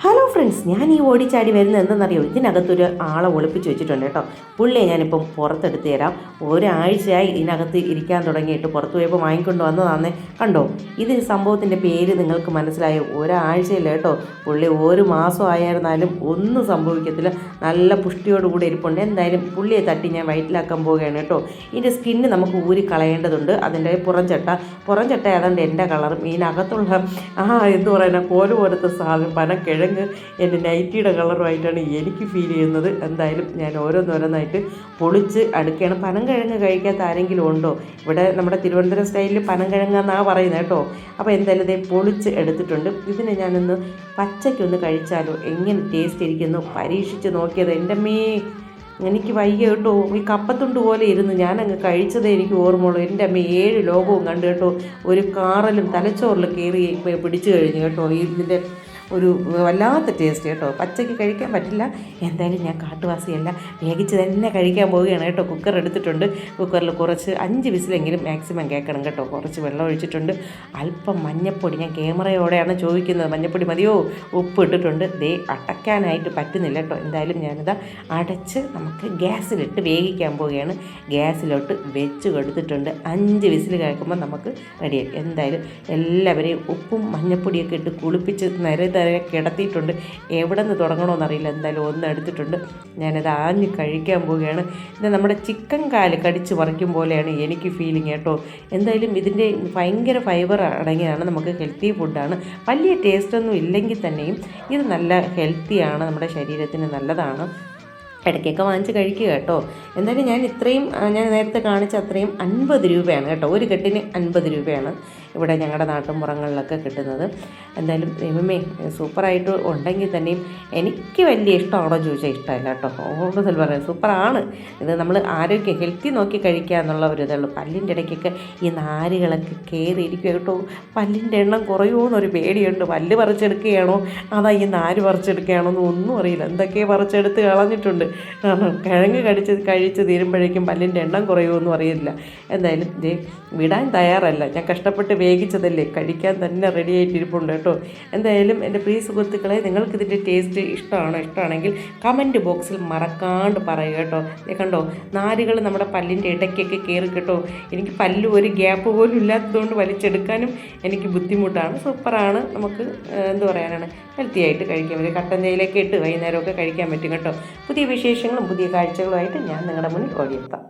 Hello friends, ഞാൻ ഈ ഓടിച്ചാടി വരുന്നത് എന്തെന്നറിയോ? ഇതിനകത്തൊരു ആളെ ഒളിപ്പിച്ച് വെച്ചിട്ടുണ്ട് കേട്ടോ. പുള്ളിയെ ഞാനിപ്പം പുറത്തെടുത്ത് തരാം. ഒരാഴ്ചയായി ഇതിനകത്ത് ഇരിക്കാൻ തുടങ്ങിയിട്ട് പുറത്ത് പോയപ്പോൾ വാങ്ങിക്കൊണ്ട് വന്നതാണെന്നേ. കണ്ടോ, ഇത് സംഭവത്തിൻ്റെ പേര് നിങ്ങൾക്ക് മനസ്സിലായോ? ഒരാഴ്ചയില്ല കേട്ടോ, പുള്ളി ഒരു മാസം ആയിരുന്നാലും ഒന്നും സംഭവിക്കത്തില്ല. നല്ല പുഷ്ടിയോടുകൂടി ഇരിപ്പുണ്ട്. എന്തായാലും പുള്ളിയെ തട്ടി ഞാൻ വയറ്റിലാക്കാൻ പോവുകയാണ് കേട്ടോ. ഇതിൻ്റെ സ്കിന്ന് നമുക്ക് ഊരി കളയേണ്ടതുണ്ട്. അതിൻ്റെ പുറംചട്ട ഏതാണ്ട് എൻ്റെ കളറും ഇതിനകത്തുള്ള എന്ത് പറയുക, കോല് പോലത്തെ സാധനം പനക്കിഴങ്ങ് എൻ്റെ നൈറ്റിയുടെ കളറുമായിട്ടാണ് എനിക്ക് ഫീൽ ചെയ്യുന്നത്. എന്തായാലും ഞാൻ ഓരോന്നോരോന്നായിട്ട് പൊളിച്ച് അടുക്കുകയാണ്. പനംകിഴങ്ങ് കഴിക്കാത്ത ആരെങ്കിലും ഉണ്ടോ? ഇവിടെ നമ്മുടെ തിരുവനന്തപുരം സ്റ്റൈലിൽ പനംകിഴങ്ങെന്നാണ് പറയുന്നത് കേട്ടോ. അപ്പോൾ എന്തായാലും ഇതേ പൊളിച്ച് എടുത്തിട്ടുണ്ട്. ഇതിനെ ഞാനൊന്ന് പച്ചയ്ക്കൊന്ന് കഴിച്ചാലോ, എങ്ങനെ ടേസ്റ്റ് ഇരിക്കുന്നു പരീക്ഷിച്ച് നോക്കിയത്. എൻ്റെ എനിക്ക് വയ്യ കേട്ടോ. ഈ കപ്പത്തുണ്ട് പോലെ ഇരുന്ന് ഞാനങ്ങ് കഴിച്ചതേ എനിക്ക് ഓർമ്മയുള്ളൂ. എൻ്റെ അമ്മ 7 ലോകവും കണ്ടു കേട്ടോ. ഒരു കാറലും തലച്ചോറിൽ കയറി പിടിച്ചു കഴിഞ്ഞു കേട്ടോ. ഇതിൻ്റെ ഒരു വല്ലാത്ത ടേസ്റ്റ് കേട്ടോ. പച്ചയ്ക്ക് കഴിക്കാൻ പറ്റില്ല. എന്തായാലും ഞാൻ കാട്ടുവാസിയല്ല, വേവിച്ച് തന്നെ കഴിക്കാൻ പോവുകയാണ് കേട്ടോ. കുക്കർ എടുത്തിട്ടുണ്ട്. കുക്കറിൽ കുറച്ച് 5 വിസിലെങ്കിലും മാക്സിമം കേൾക്കണം കേട്ടോ. കുറച്ച് വെള്ളം ഒഴിച്ചിട്ടുണ്ട്. അല്പം മഞ്ഞൾപ്പൊടി, ഞാൻ ക്യാമറയോടെയാണ് ചോദിക്കുന്നത്, മഞ്ഞൾപ്പൊടി മതിയോ? ഉപ്പ് ഇട്ടിട്ടുണ്ട്. ദേ അടയ്ക്കാനായിട്ട് പറ്റുന്നില്ല കേട്ടോ. എന്തായാലും ഞാനിതാ അടച്ച് നമുക്ക് ഗ്യാസിലിട്ട് വേവിക്കാൻ പോവുകയാണ്. ഗ്യാസിലോട്ട് വെച്ച് കൊടുത്തിട്ടുണ്ട്. 5 വിസിൽ കേൾക്കുമ്പോൾ നമുക്ക് റെഡിയായി. എന്തായാലും എല്ലാവരെയും ഉപ്പും മഞ്ഞൾപ്പൊടിയൊക്കെ ഇട്ട് കുളിപ്പിച്ച് കിടത്തിയിട്ടുണ്ട്. എവിടെ നിന്ന് തുടങ്ങണമെന്നറിയില്ല. എന്തായാലും ഒന്ന് എടുത്തിട്ടുണ്ട്. ഞാനത് ആഞ്ഞ് കഴിക്കാൻ പോവുകയാണ്. ഇത് നമ്മുടെ ചിക്കൻ കാല് കടിച്ച് പറിക്കും പോലെയാണ് എനിക്ക് ഫീലിംഗ് കേട്ടോ. എന്തായാലും ഇതിൻ്റെ ഭയങ്കര ഫൈബർ അടങ്ങിയതാണ്. നമുക്ക് ഹെൽത്തി ഫുഡാണ്. വലിയ ടേസ്റ്റൊന്നും ഇല്ലെങ്കിൽ തന്നെയും ഇത് നല്ല ഹെൽത്തിയാണ്, നമ്മുടെ ശരീരത്തിന് നല്ലതാണ്. ഇടയ്ക്കൊക്കെ വാങ്ങിച്ച് കഴിക്കുക കേട്ടോ. എന്തായാലും ഞാൻ നേരത്തെ കാണിച്ച അത്രയും 50 രൂപയാണ് കേട്ടോ. ഒരു കെട്ടിന് 50 രൂപയാണ് ഇവിടെ ഞങ്ങളുടെ നാട്ടിൻപുറങ്ങളിലൊക്കെ കിട്ടുന്നത്. എന്തായാലും ദൈവമേ, സൂപ്പറായിട്ട് ഉണ്ടെങ്കിൽ തന്നെയും എനിക്ക് വലിയ ഇഷ്ടമാണോ ചോദിച്ചാൽ ഇഷ്ടമല്ല കേട്ടോ. കൂടുതൽ പറയാം, സൂപ്പറാണ്. ഇത് നമ്മൾ ആരോഗ്യം ഹെൽത്തി നോക്കി കഴിക്കുക എന്നുള്ള ഒരു ഇതുള്ളൂ. പല്ലിൻ്റെ ഇടയ്ക്കൊക്കെ ഈ നാരുകളൊക്കെ കയറിയിരിക്കുക കേട്ടോ. പല്ലിൻ്റെ എണ്ണം കുറയുമോ എന്നൊരു പേടിയുണ്ട്. പല്ല് പറിച്ചെടുക്കുകയാണോ അതാ ഈ നാര് പറിച്ചെടുക്കുകയാണോ എന്നൊന്നും അറിയില്ല. എന്തൊക്കെ പറിച്ചെടുത്ത് കളഞ്ഞിട്ടുണ്ട്. കാരണം കിഴങ്ങ് കഴിച്ച് തീരുമ്പോഴേക്കും പല്ലിൻ്റെ എണ്ണം കുറയുമെന്നും അറിയില്ല. എന്തായാലും വിടാൻ തയ്യാറല്ല. ഞാൻ കഷ്ടപ്പെട്ട് വേവിച്ചതല്ലേ, കഴിക്കാൻ തന്നെ റെഡി ആയിട്ടിരിപ്പുണ്ട് കേട്ടോ. എന്തായാലും എൻ്റെ പ്രിയ സുഹൃത്തുക്കളെ, നിങ്ങൾക്കിതിൻ്റെ ടേസ്റ്റ് ഇഷ്ടമാണെങ്കിൽ കമൻറ്റ് ബോക്സിൽ മറക്കാണ്ട് പറയുക കേട്ടോ. കണ്ടോ, നാരുകൾ നമ്മുടെ പല്ലിൻ്റെ ഇടയ്ക്കൊക്കെ കയറി കേട്ടോ. എനിക്ക് പല്ല് ഒരു ഗ്യാപ്പ് പോലും ഇല്ലാത്തതുകൊണ്ട് വലിച്ചെടുക്കാനും എനിക്ക് ബുദ്ധിമുട്ടാണ്. സൂപ്പറാണ്. നമുക്ക് എന്ത് പറയാനാണ്, ഹെൽത്തി ആയിട്ട് കഴിക്കാൻ പറ്റും. കട്ടൻ തേയിലൊക്കെ ഇട്ട് വൈകുന്നേരമൊക്കെ കഴിക്കാൻ പറ്റും കേട്ടോ. പുതിയ വിശേഷങ്ങളും പുതിയ കാഴ്ചകളുമായിട്ട് ഞാൻ നിങ്ങളുടെ മുന്നിൽ ഓടിയെത്താം.